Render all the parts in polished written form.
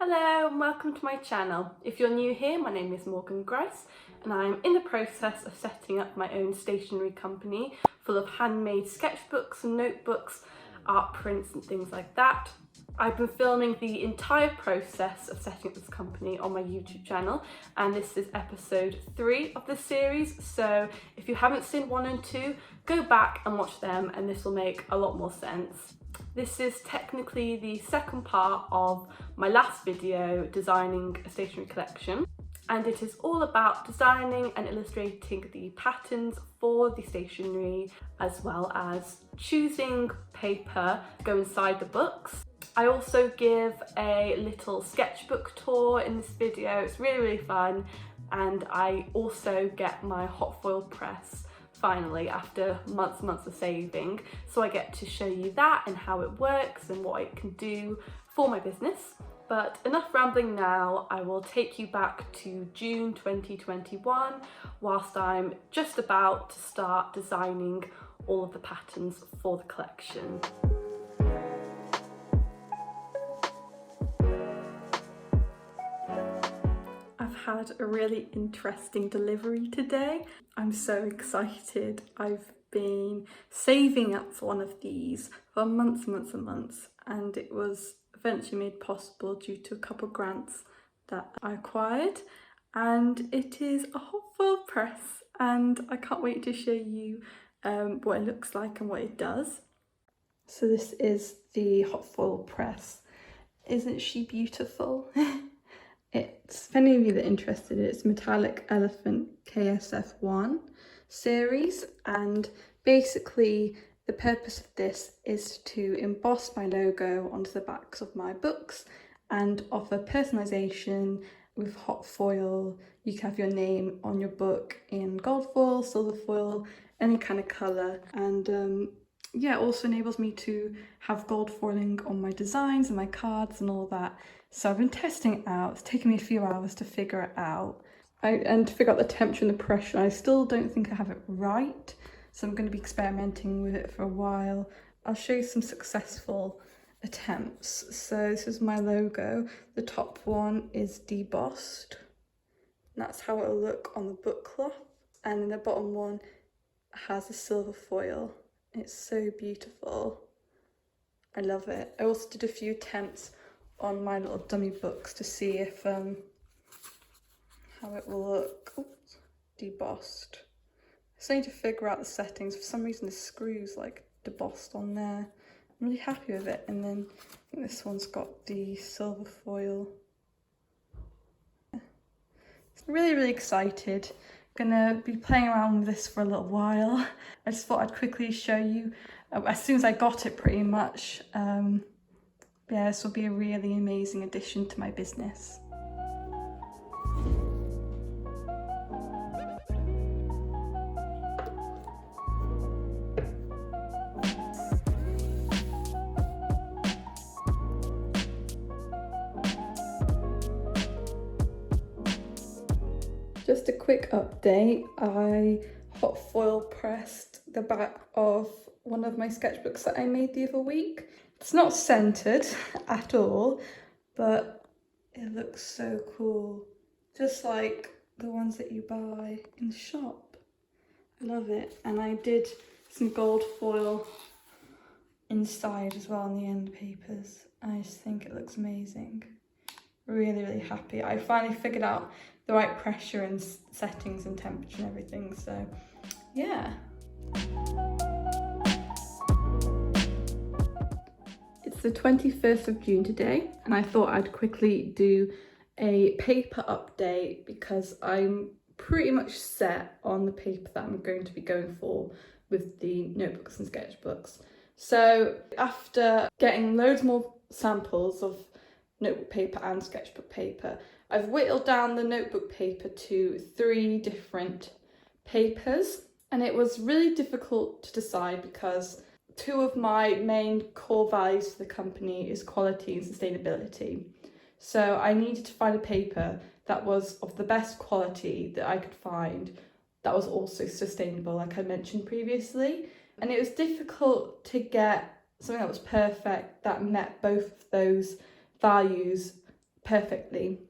Hello and welcome to my channel. If you're new here, my name is Morgan Grice and I'm in the process of setting up my own stationery company full of handmade sketchbooks and notebooks, art prints and things like that. I've been filming the entire process of setting up this company on my YouTube channel, and this is episode 3 of the series, so if you haven't seen 1 and 2, go back and watch them and this will make a lot more sense. This is technically the second part of my last video designing a stationery collection, and it is all about designing and illustrating the patterns for the stationery as well as choosing paper to go inside the books. I also give a little sketchbook tour in this video. It's really fun, and I also get my hot foil press finally after months of saving, so I get to show you that and how it works and what it can do for my business. But enough rambling now, I will take you back to June 2021 whilst I'm just about to start designing all of the patterns for the collection. I've had a really interesting delivery today. I'm so excited. I've been saving up for one of these for months and months, and it was eventually made possible due to a couple of grants that I acquired, and it is a hot foil press, and I can't wait to show you what it looks like and what it does. So this is the hot foil press. Isn't she beautiful? It's, if any of you that are interested, it's Metallic Elephant KSF1 series, and basically the purpose of this is to emboss my logo onto the backs of my books and offer personalisation with hot foil. You can have your name on your book in gold foil, silver foil, any kind of colour, and yeah, it also enables me to have gold foiling on my designs and my cards and all that. So I've been testing it out. It's taken me a few hours to figure it out and to figure out the temperature and the pressure. I still don't think I have it right, so I'm going to be experimenting with it for a while. I'll show you some successful attempts. So this is my logo. The top one is debossed. That's how it'll look on the book cloth, and then the bottom one has a silver foil. It's so beautiful. I love it. I also did a few attempts on my little dummy books to see if how it will look. Oops, debossed. I still need to figure out the settings. For some reason the screw's like debossed on there. I'm really happy with it. And then I think this one's got the silver foil. Really excited. Gonna be playing around with this for a little while. I just thought I'd quickly show you as soon as I got it, pretty much. Yeah, this will be a really amazing addition to my business. Just a quick update, I hot foil pressed the back of one of my sketchbooks that I made the other week. It's not centered at all, but it looks so cool. Just like the ones that you buy in the shop. I love it. And I did some gold foil inside as well on the end papers. I just think it looks amazing. Really happy. I finally figured out the right pressure and settings and temperature and everything, so yeah. It's the 21st of June today, and I thought I'd quickly do a paper update because I'm pretty much set on the paper that I'm going to be going for with the notebooks and sketchbooks. So after getting loads more samples of notebook paper and sketchbook paper, I've whittled down the notebook paper to 3 different papers, and it was really difficult to decide because 2 of my main core values for the company is quality and sustainability. So I needed to find a paper that was of the best quality that I could find, that was also sustainable, like I mentioned previously. And it was difficult to get something that was perfect, that met both of those values perfectly.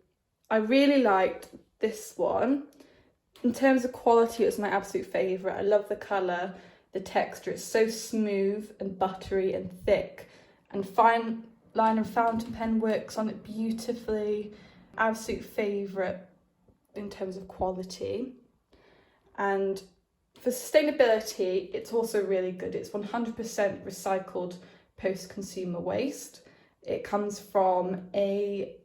I really liked this one. In terms of quality, it was my absolute favourite. I love the colour, the texture. It's so smooth and buttery and thick, and fine line and fountain pen works on it beautifully. Absolute favourite in terms of quality. And for sustainability, it's also really good. It's 100% recycled post-consumer waste. It comes from a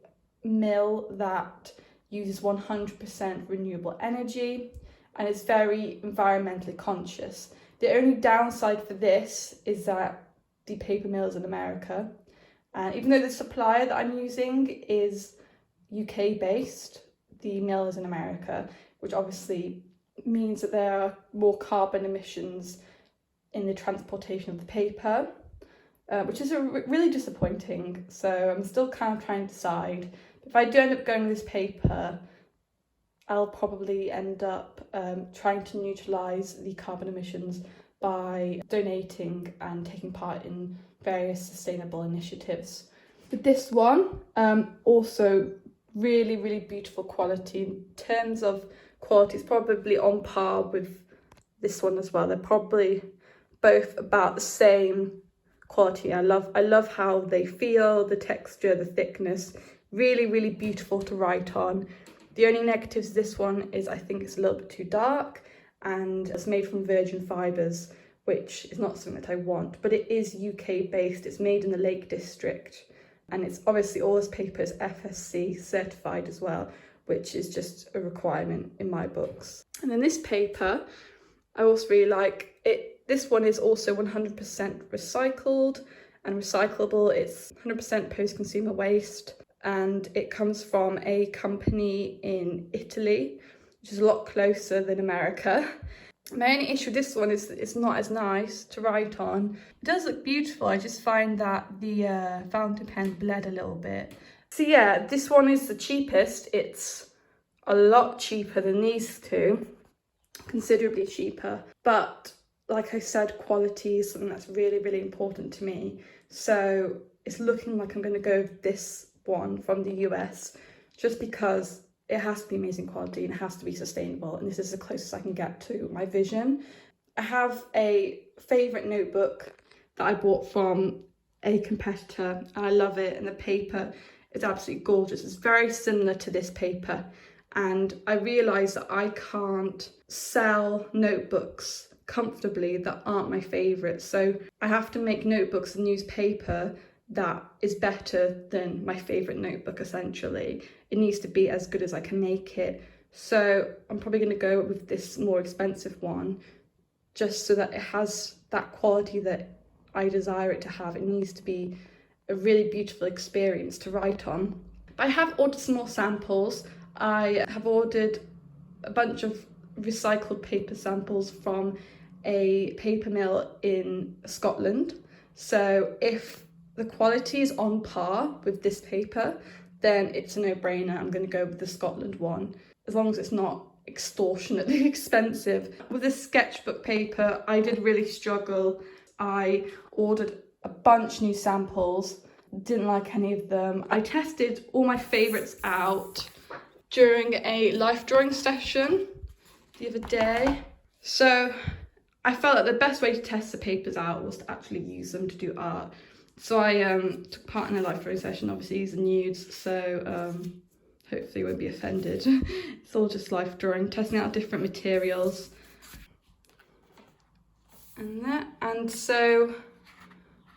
mill that uses 100% renewable energy and is very environmentally conscious. The only downside for this is that the paper mill is in America, and even though the supplier that I'm using is UK based, the mill is in America, which obviously means that there are more carbon emissions in the transportation of the paper, which is really disappointing. So I'm still kind of trying to decide. If I do end up going with this paper, I'll probably end up trying to neutralise the carbon emissions by donating and taking part in various sustainable initiatives. With this one, also really, really beautiful quality. In terms of quality, it's probably on par with this one as well. They're probably both about the same quality. I love how they feel, the texture, the thickness. Really, really beautiful to write on. The only negatives of this one is I think it's a little bit too dark, and it's made from virgin fibres, which is not something that I want, but it is UK based. It's made in the Lake District, and it's obviously all this paper is FSC certified as well, which is just a requirement in my books. And then this paper, I also really like it. This one is also 100% recycled and recyclable. It's 100% post-consumer waste, and it comes from a company in Italy, which is a lot closer than America. My only issue with this one is it's not as nice to write on. It does look beautiful, I just find that the fountain pen bled a little bit. So yeah, this one is the cheapest. It's a lot cheaper than these two, considerably cheaper. But like I said, quality is something that's really, really important to me. So it's looking like I'm going to go with this one from the US, just because it has to be amazing quality and it has to be sustainable, and this is the closest I can get to my vision. I have a favourite notebook that I bought from a competitor, and I love it, and the paper is absolutely gorgeous. It's very similar to this paper, and I realised that I can't sell notebooks comfortably that aren't my favourite, so I have to make notebooks and use paper that is better than my favourite notebook. Essentially, it needs to be as good as I can make it. So I'm probably going to go with this more expensive one, just so that it has that quality that I desire it to have. It needs to be a really beautiful experience to write on. I have ordered some more samples. I have ordered a bunch of recycled paper samples from a paper mill in Scotland. So if the quality is on par with this paper, then it's a no-brainer. I'm going to go with the Scotland one, as long as it's not extortionately expensive. With this sketchbook paper, I did really struggle. I ordered a bunch new samples, didn't like any of them. I tested all my favourites out during a life drawing session the other day. So I felt that the best way to test the papers out was to actually use them to do art. So I took part in a life drawing session. Obviously these are nudes, so hopefully you won't be offended. It's all just life drawing, testing out different materials. And so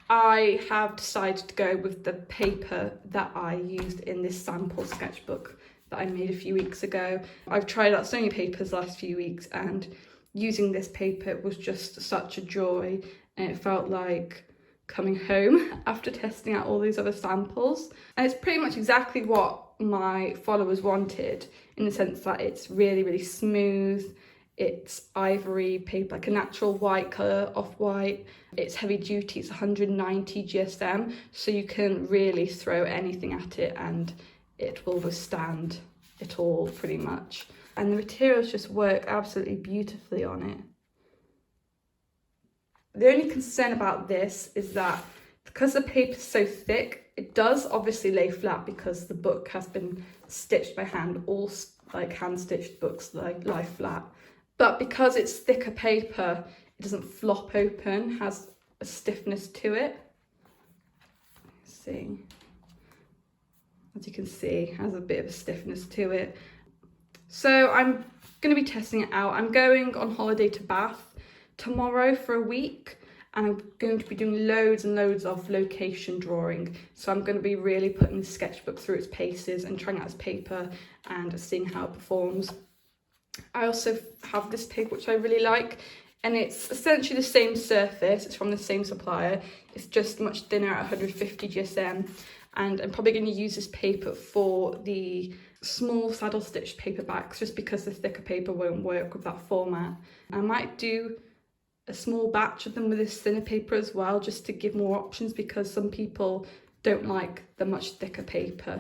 I have decided to go with the paper that I used in this sample sketchbook that I made a few weeks ago. I've tried out so many papers the last few weeks, and using this paper was just such a joy, and it felt like coming home after testing out all these other samples. And it's pretty much exactly what my followers wanted, in the sense that it's really, really smooth. It's ivory paper, like a natural white colour, off-white. It's heavy duty, it's 190 GSM, so you can really throw anything at it and it will withstand it all pretty much. And the materials just work absolutely beautifully on it. The only concern about this is that because the paper is so thick, It does obviously lay flat because the book has been stitched by hand. All like hand stitched books lie flat. But because it's thicker paper, it doesn't flop open, has a stiffness to it. Let's see. As you can see, it has a bit of a stiffness to it. So I'm going to be testing it out. I'm going on holiday to Bath tomorrow for a week, and I'm going to be doing loads and loads of location drawing. So I'm going to be really putting the sketchbook through its paces and trying out its paper and seeing how it performs. I also have this paper which I really like, and it's essentially the same surface. It's from the same supplier. It's just much thinner at 150 GSM, and I'm probably going to use this paper for the small saddle stitch paperbacks just because the thicker paper won't work with that format. I might do a small batch of them with this thinner paper as well, just to give more options, because some people don't like the much thicker paper.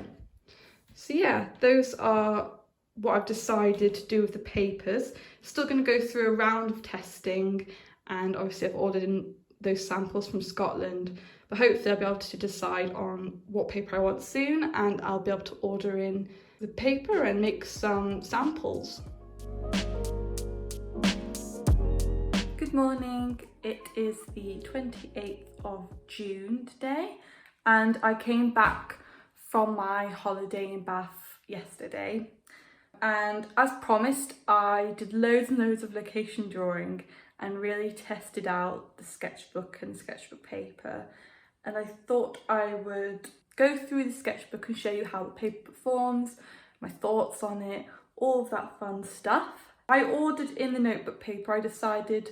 So yeah, those are what I've decided to do with the papers. Still going to go through a round of testing, and obviously I've ordered in those samples from Scotland, but hopefully I'll be able to decide on what paper I want soon, and I'll be able to order in the paper and make some samples. Good morning, it is the 28th of June today, and I came back from my holiday in Bath yesterday. And as promised, I did loads and loads of location drawing and really tested out the sketchbook and sketchbook paper. And I thought I would go through the sketchbook and show you how the paper performs, my thoughts on it, all of that fun stuff. I ordered in the notebook paper. I decided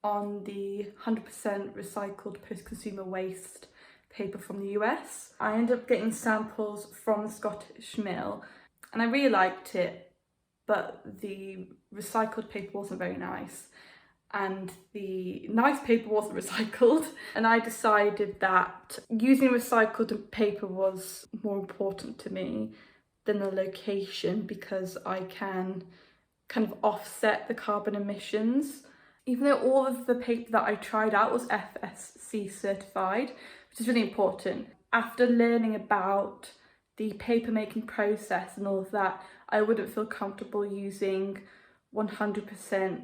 on the 100% recycled post-consumer waste paper from the US. I ended up getting samples from the Scottish mill, and I really liked it, but the recycled paper wasn't very nice, and the nice paper wasn't recycled, and I decided that using recycled paper was more important to me than the location, because I can kind of offset the carbon emissions. Even though all of the paper that I tried out was FSC certified, which is really important. After learning about the paper making process and all of that, I wouldn't feel comfortable using 100%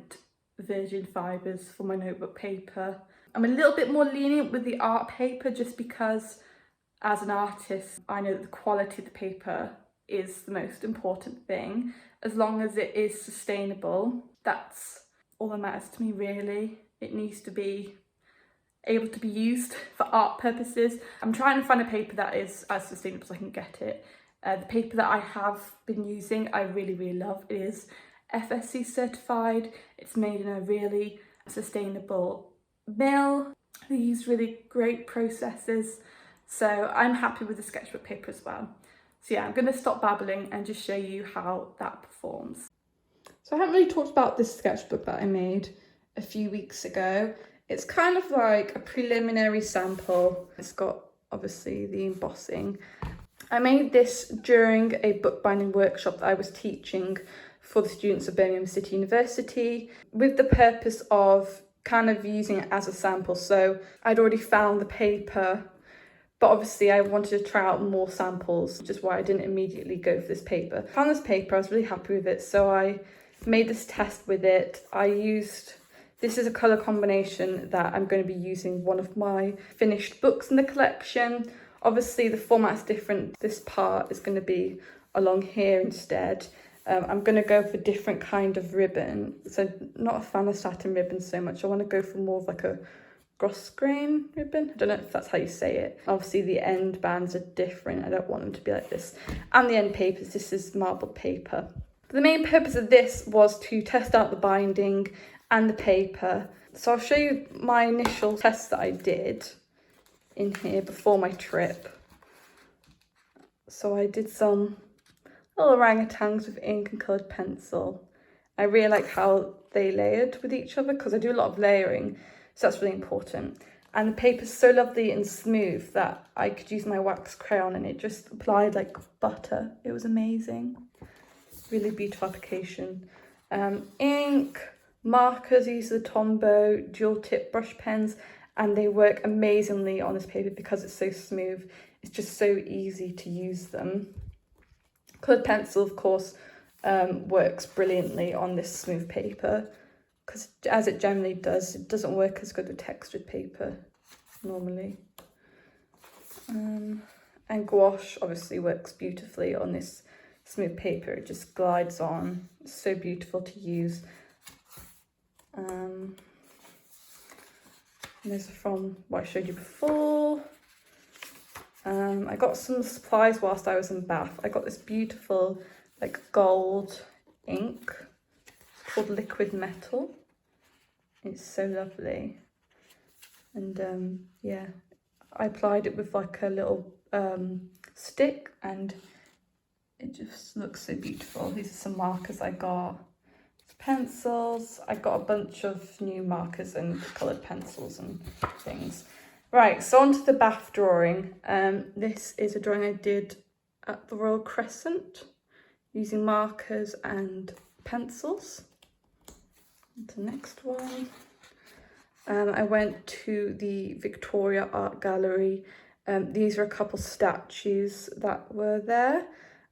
virgin fibres for my notebook paper. I'm a little bit more lenient with the art paper just because as an artist, I know that the quality of the paper is the most important thing. As long as it is sustainable, that's all that matters to me really. It needs to be able to be used for art purposes. I'm trying to find a paper that is as sustainable as I can get it. The paper that I have been using, I really love. It is FSC certified. It's made in a really sustainable mill. They use really great processes. So I'm happy with the sketchbook paper as well. So yeah, I'm going to stop babbling and just show you how that performs. So I haven't really talked about this sketchbook that I made a few weeks ago. It's kind of like a preliminary sample. It's got obviously the embossing. I made this during a bookbinding workshop that I was teaching for the students of Birmingham City University, with the purpose of kind of using it as a sample. So I'd already found the paper, but obviously I wanted to try out more samples, which is why I didn't immediately go for this paper. I found this paper, I was really happy with it, so I made this test with it. This is a colour combination that I'm going to be using one of my finished books in the collection. Obviously the format's different. This part is going to be along here instead. I'm going to go for different kind of ribbon. So not a fan of satin ribbon so much. I want to go for more of like a grosgrain ribbon. I don't know if that's how you say it. Obviously the end bands are different. I don't want them to be like this. And the end papers, this is marbled paper. The main purpose of this was to test out the binding and the paper. So I'll show you my initial test that I did in here before my trip. So I did some little orangutans with ink and coloured pencil. I really like how they layered with each other because I do a lot of layering, so that's really important. And the paper's so lovely and smooth that I could use my wax crayon and it just applied like butter. It was amazing. Really beautiful application. Ink, markers, these are the Tombow dual tip brush pens, and they work amazingly on this paper because it's so smooth. it's just so easy to use them. Coloured pencil, of course, works brilliantly on this smooth paper, because as it generally does, it doesn't work as good with textured paper normally. And gouache obviously works beautifully on this smooth paper. It just glides on. It's so beautiful to use. And those are from what I showed you before. I got some supplies whilst I was in Bath. I got this beautiful like gold ink. It's called Liquid Metal. It's so lovely. And yeah, I applied it with like a little stick, and it just looks so beautiful. These are some markers I got. Pencils. I got a bunch of new markers and coloured pencils and things. Right, so on to the Bath drawing. This is a drawing I did at the Royal Crescent using markers and pencils. On to the next one. I went to the Victoria Art Gallery. These are a couple statues that were there,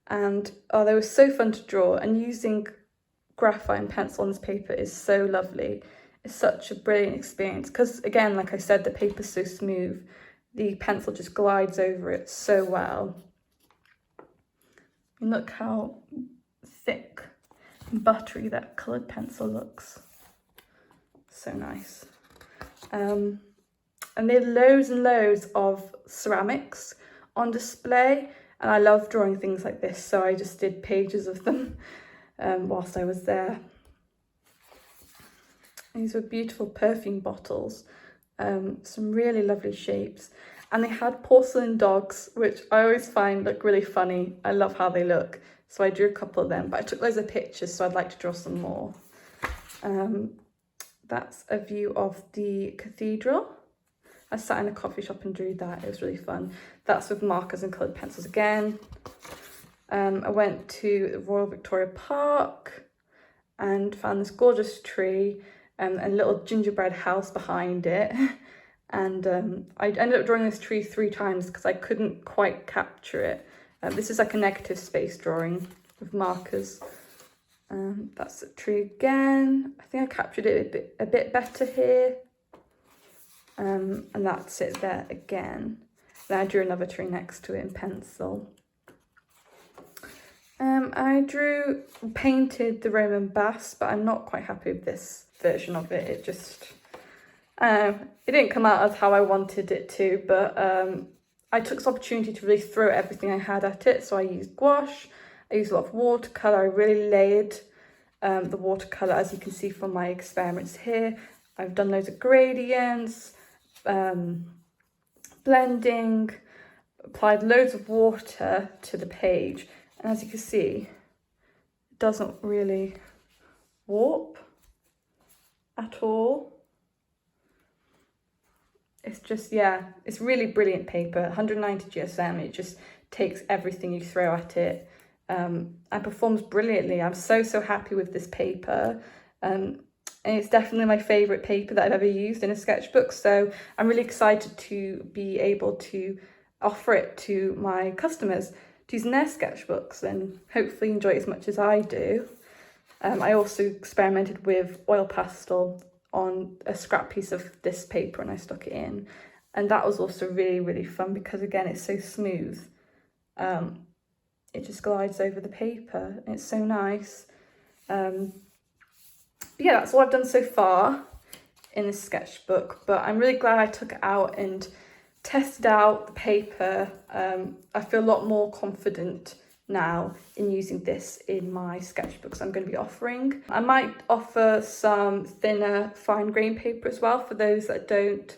and oh, they were so fun to draw, and using graphite and pencil on this paper is so lovely. It's such a brilliant experience because, again, like I said, the paper's so smooth. The pencil just glides over it so well. And look how thick and buttery that coloured pencil looks. So nice. And they had loads and loads of ceramics on display, and I love drawing things like this, so I just did pages of them whilst I was there. These were beautiful perfume bottles, some really lovely shapes, and they had porcelain dogs, which I always find look really funny. I love how they look, so I drew a couple of them, but I took loads of pictures, so I'd like to draw some more. That's a view of the cathedral. I sat in a coffee shop and drew that. It was really fun. That's with markers and coloured pencils again. I went to the Royal Victoria Park and found this gorgeous tree and a little gingerbread house behind it. And I ended up drawing this tree 3 times because I couldn't quite capture it. This is like a negative space drawing with markers. That's the tree again. I think I captured it a bit better here. And that's it there again. Then I drew another tree next to it in pencil. I painted the Roman baths, but I'm not quite happy with this version of it. It just, it didn't come out as how I wanted it to, but I took this opportunity to really throw everything I had at it. So I used gouache, I used a lot of watercolour, I really layered the watercolour, as you can see from my experiments here. I've done loads of gradients, blending, applied loads of water to the page, and as you can see, it doesn't really warp at all. It's just, yeah, it's really brilliant paper, 190 GSM. It just takes everything you throw at it and performs brilliantly. I'm so happy with this paper. And it's definitely my favourite paper that I've ever used in a sketchbook. So I'm really excited to be able to offer it to my customers to use in their sketchbooks and hopefully enjoy it as much as I do. I also experimented with oil pastel on a scrap piece of this paper and I stuck it in. And that was also really fun because, again, it's so smooth. It just glides over the paper. It's so nice. But yeah, that's all I've done so far in this sketchbook, but I'm really glad I took it out and tested out the paper. I feel a lot more confident now in using this in my sketchbooks I'm going to be offering. I might offer some thinner fine grain paper as well for those that don't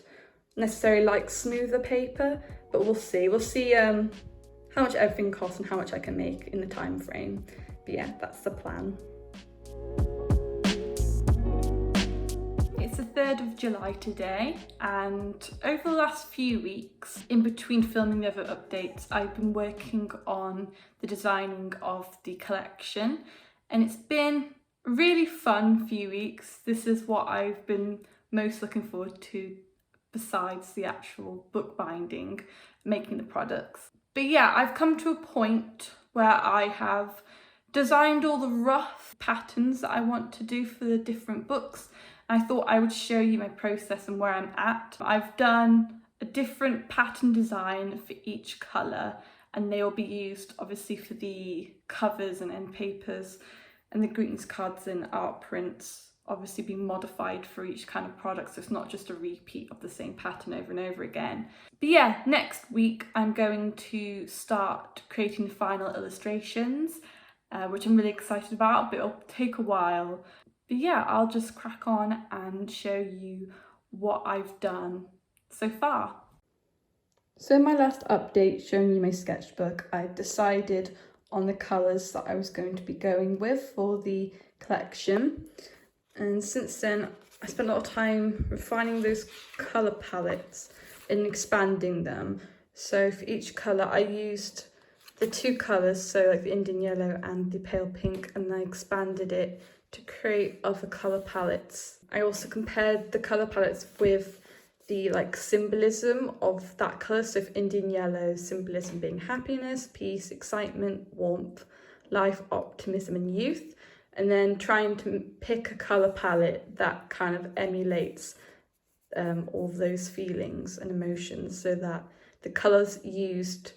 necessarily like smoother paper, but we'll see. We'll see how much everything costs and how much I can make in the time frame. But yeah, that's the plan. It's the 3rd of July today, and over the last few weeks, in between filming the other updates, I've been working on the designing of the collection, and it's been a really fun few weeks. This is what I've been most looking forward to besides the actual bookbinding, making the products. But yeah, I've come to a point where I have designed all the rough patterns that I want to do for the different books. I thought I would show you my process and where I'm at. I've done a different pattern design for each colour, and they will be used obviously for the covers and end papers, and the greetings cards and art prints obviously being modified for each kind of product, so it's not just a repeat of the same pattern over and over again. But yeah, next week I'm going to start creating the final illustrations, which I'm really excited about, but it'll take a while. But yeah, I'll just crack on and show you what I've done so far. So in my last update showing you my sketchbook, I decided on the colours that I was going to be going with for the collection. And since then, I spent a lot of time refining those colour palettes and expanding them. So for each colour, I used the two colours, so like the Indian yellow and the pale pink, and I expanded it to create other colour palettes. I also compared the colour palettes with the symbolism of that colour. So for Indian yellow, symbolism being happiness, peace, excitement, warmth, life, optimism and youth. And then trying to pick a colour palette that kind of emulates all those feelings and emotions, so that the colours used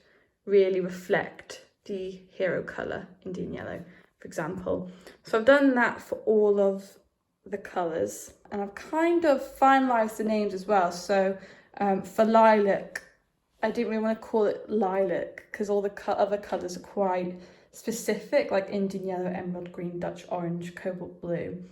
really reflect the hero colour, Indian yellow, for example. So I've done that for all of the colours, and I've kind of finalised the names as well. So for lilac, I didn't really want to call it lilac because all the other colours are quite specific, like Indian yellow, emerald green, Dutch orange, cobalt blue.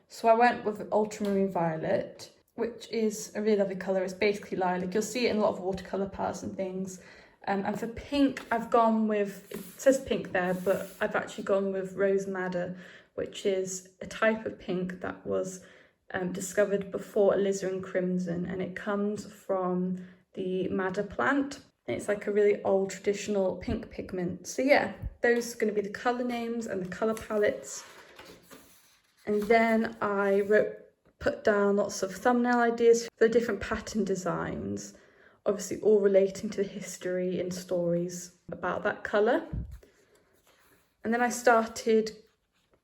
So I went with ultramarine violet, which is a really lovely colour. It's basically lilac. You'll see it in a lot of watercolour palettes and things. And for pink, I've gone with, it says pink there, but I've actually gone with rose madder, which is a type of pink that was discovered before alizarin crimson, and it comes from the madder plant. And it's like a really old traditional pink pigment. So yeah, those are going to be the colour names and the colour palettes. And then I put down lots of thumbnail ideas for the different pattern designs, obviously all relating to the history and stories about that colour. And then I started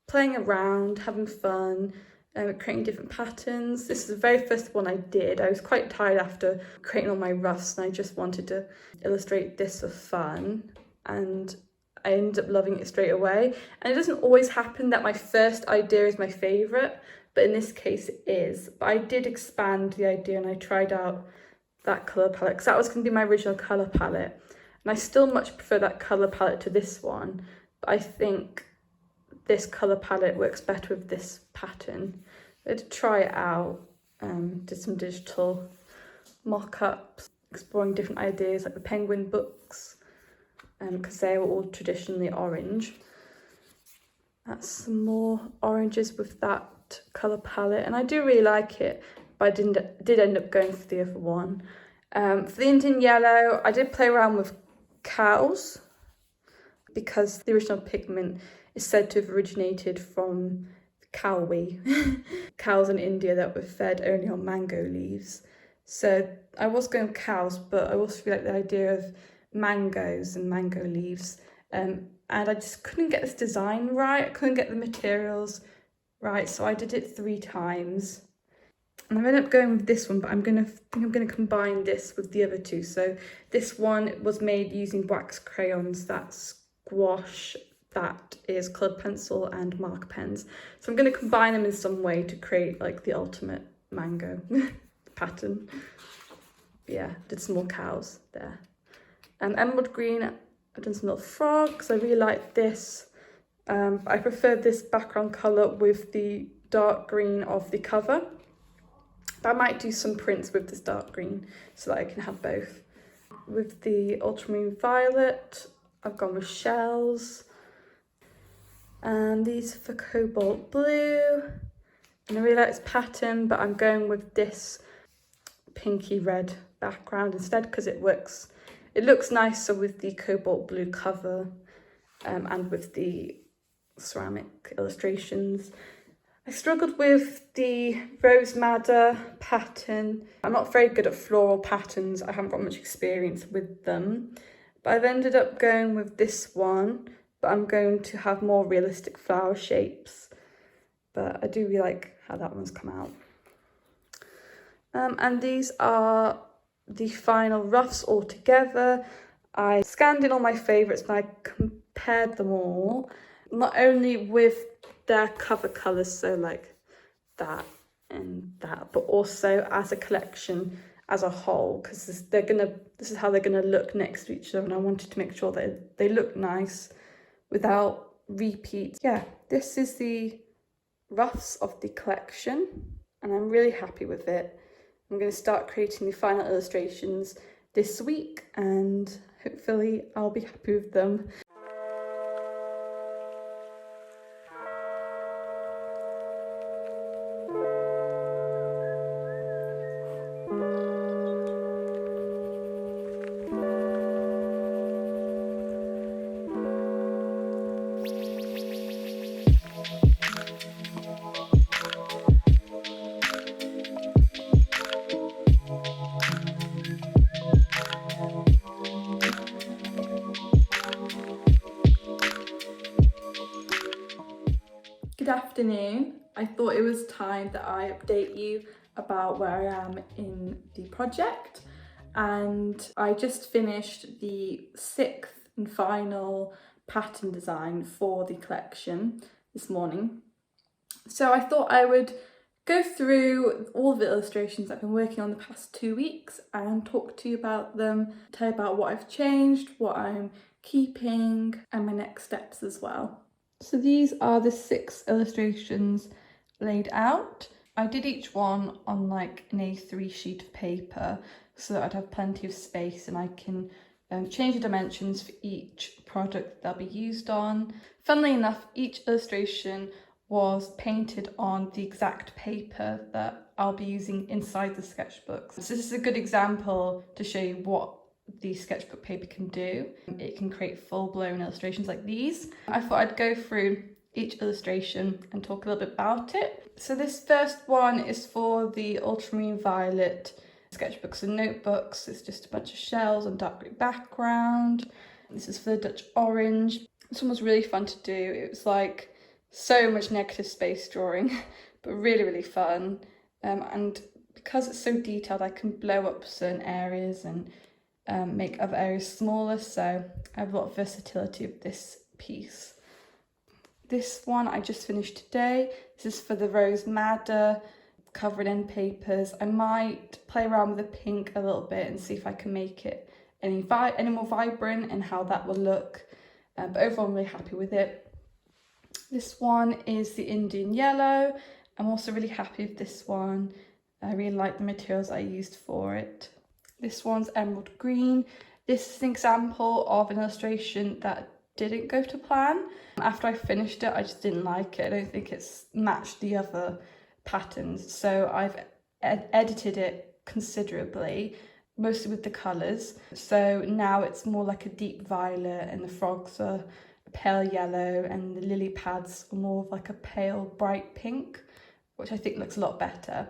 playing around, having fun, creating different patterns. This is the very first one I did. I was quite tired after creating all my roughs, and I just wanted to illustrate this for fun, and I ended up loving it straight away. And it doesn't always happen that my first idea is my favourite, but in this case it is. But I did expand the idea, and I tried out that colour palette because that was going to be my original colour palette, and I still much prefer that colour palette to this one, but I think this colour palette works better with this pattern. I had to try it out, did some digital mock-ups, exploring different ideas like the penguin books, because they were all traditionally orange. That's some more oranges with that colour palette, and I do really like it, but I did end up going for the other one. For the Indian yellow, I did play around with cows, because the original pigment is said to have originated from cowrie, cows in India that were fed only on mango leaves. So I was going with cows, but I also feel like the idea of mangoes and mango leaves. And I just couldn't get this design right. I couldn't get the materials right, so I did it 3 times. And I ended up going with this one, but I'm gonna combine this with the other two. So this one was made using wax crayons, that's gouache, that is coloured pencil, and marker pens. So I'm going to combine them in some way to create like the ultimate mango pattern. Yeah, did some more cows there. Emerald green, I've done some little frogs. I really like this. I prefer this background colour with the dark green of the cover. But I might do some prints with this dark green so that I can have both. With the ultramarine violet, I've gone with shells. And these are for cobalt blue. And I really like this pattern, but I'm going with this pinky red background instead because it looks nicer with the cobalt blue cover and with the ceramic illustrations. I struggled with the Rose Madder pattern. I'm not very good at floral patterns. I haven't got much experience with them. But I've ended up going with this one, but I'm going to have more realistic flower shapes. But I do really like how that one's come out. And these are the final roughs all together. I scanned in all my favourites and I compared them all, not only with their cover colours, so like that and that, but also as a collection as a whole, because this is how they're gonna look next to each other, and I wanted to make sure that they look nice without repeats. Yeah, this is the roughs of the collection and I'm really happy with it. I'm going to start creating the final illustrations this week and hopefully I'll be happy with them. Good afternoon. I thought it was time that I update you about where I am in the project, and I just finished the 6th and final pattern design for the collection this morning. So I thought I would go through all the illustrations I've been working on the past 2 weeks and talk to you about them, tell you about what I've changed, what I'm keeping, and my next steps as well. So these are the 6 illustrations laid out. I did each one on like an A3 sheet of paper so that I'd have plenty of space and I can change the dimensions for each product they'll be used on. Funnily enough, each illustration was painted on the exact paper that I'll be using inside the sketchbooks. So this is a good example to show you what the sketchbook paper can do. It can create full-blown illustrations like these. I thought I'd go through each illustration and talk a little bit about it. So this first one is for the ultramarine violet sketchbooks and notebooks. It's just a bunch of shells on dark grey background. This is for the Dutch orange. This one was really fun to do. It was like so much negative space drawing, but really, really fun. And because it's so detailed, I can blow up certain areas and make other areas smaller, so I have a lot of versatility of this piece. This one I just finished today. This is for the Rose Madder, covered in papers. I might play around with the pink a little bit and see if I can make it any more vibrant and how that will look, but overall I'm really happy with it. This one is the Indian yellow. I'm also really happy with this one. I really like the materials I used for it. This one's emerald green. This is an example of an illustration that didn't go to plan. After I finished it, I just didn't like it. I don't think it's matched the other patterns. So I've edited it considerably, mostly with the colours. So now it's more like a deep violet and the frogs are a pale yellow and the lily pads are more of like a pale bright pink, which I think looks a lot better.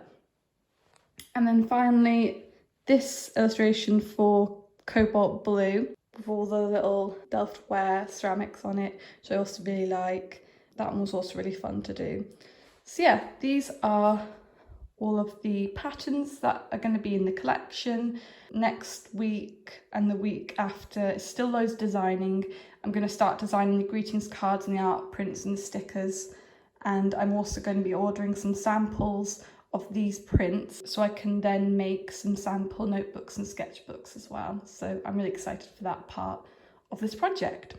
And then finally, this illustration for cobalt blue with all the little Delftware ceramics on it, which I also really like. That one was also really fun to do. So yeah, these are all of the patterns that are going to be in the collection. Next week and the week after, it's still loads of designing. I'm going to start designing the greetings cards and the art prints and the stickers. And I'm also going to be ordering some samples of these prints so I can then make some sample notebooks and sketchbooks as well. So I'm really excited for that part of this project.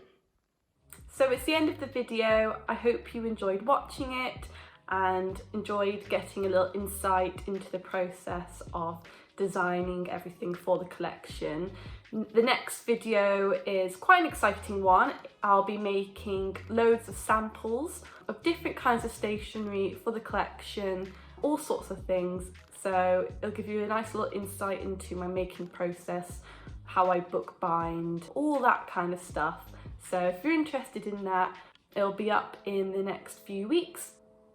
So it's the end of the video. I hope you enjoyed watching it and enjoyed getting a little insight into the process of designing everything for the collection. The next video is quite an exciting one. I'll be making loads of samples of different kinds of stationery for the collection, all sorts of things, so it'll give you a nice little insight into my making process, how I bookbind, all that kind of stuff. So if you're interested in that, it'll be up in the next few weeks.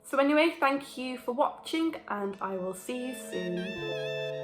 So anyway, thank you for watching and I will see you soon.